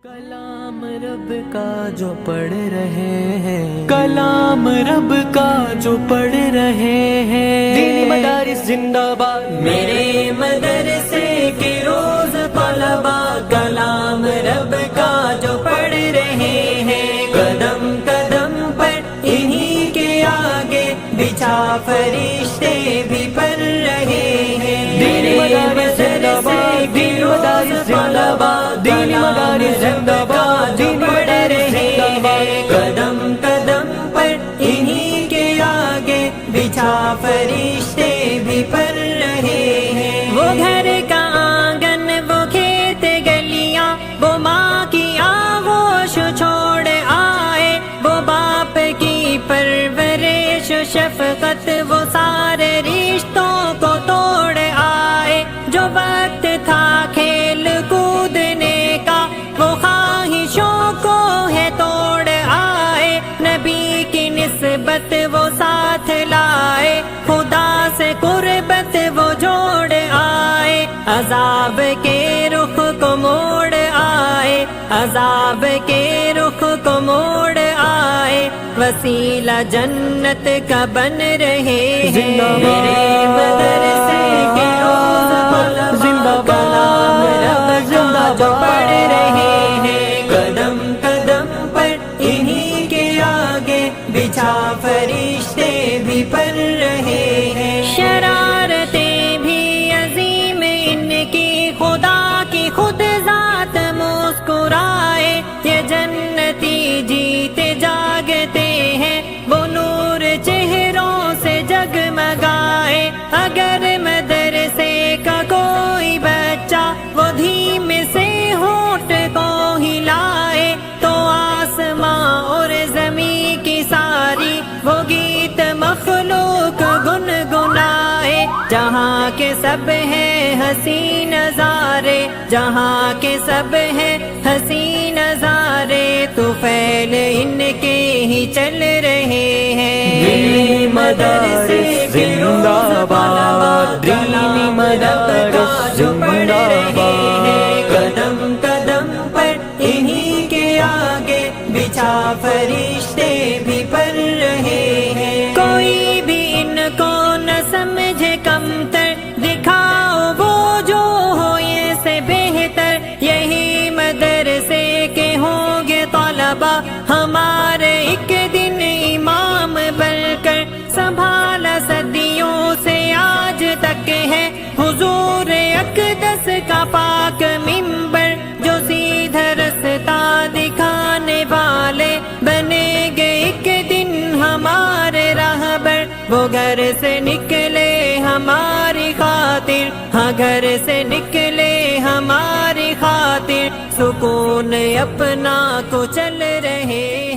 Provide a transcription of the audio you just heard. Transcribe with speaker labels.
Speaker 1: کلام رب کا جو پڑھ رہے ہیں، کلام رب کا جو پڑھ رہے ہیں، دینی مدارس زندہ باد، میرے مدرسے کے روز طلبا کلام رب کا جو پڑھ رہے ہیں، قدم قدم پر انہی کے آگے بچھا فرشتے بھی پڑھ رہے ہیں، دینی مدارس زندہ باد، دینی مدارس زندہ باد، دینی مدارس زندہ باد، دینی مدارس زندہ باد، قدم قدم پر انہی کے آگے بچھا فرشتے بھی پڑھ رہے ہیں، وہ گھر کا آنگن، وہ کھیت گلیاں، وہ ماں کی آغوش چھوڑ آئے، وہ باپ کی پرورش شفقت، وہ سارے رشتوں کو توڑ آئے، جو وقت تھا کھیل کودنے کا، وہ خواہشوں کو ہے توڑ آئے، نبی کی نسبت وہ ساتھ لائے، خدا سے قربت وہ جوڑ آئے، عذاب کے رخ کو موڑ آئے، عذاب کے رخ کو موڑ آئے، وسیلہ جنت کا بن رہے ہیں، میرے مدرسے کے روز طلبا کلام رب کا جو پڑھ رہے ہیں، قدم قدم پر انہی کے آگے بچھا فرشتے بھی پڑھ رہے ہیں، شرارتیں بھی عظیم ان کی، خدا کی خود ذات مسکرائے، یہ جنتی جیتے جاگتے ہیں، وہ نور چہروں سے جگمگائے، اگر مدرسے کا کوئی بچہ وہ دھیمے سے ہونٹ کو ہلائے، تو آسماں اور زمین کی ساری وہ گیت مخلوق گنگنائے، جہاں کے سب ہیں حسین نظارے، جہاں کے سب ہیں حسین نظارے، تو پھیل ان کے ہی چل رہے ہیں، دینی مدارس زندہ باد، دینی مدارس زندہ باد، قدم قدم پر انہی کے آگے بچھا فرشتے بھی پڑھ رہے ہیں، کوئی بھی ان کو نہ سمجھے کمتر، دکھاؤ وہ جو ہو یہ سے بہتر، یہی مدرسے کے ہوں گے طلبا، ہمارے ایک دن امام بن کر، سنبھالا صدیوں سے آج تک ہے حضور اقدس کا پاک منبر، جو سیدھا رستہ دکھانے والے بنے گے ایک دن ہمارے راہبر، وہ گھر سے نکلے ہماری خاطر، ہاں گھر سے نکلے ہماری خاطر، سکون اپنا کو چل رہے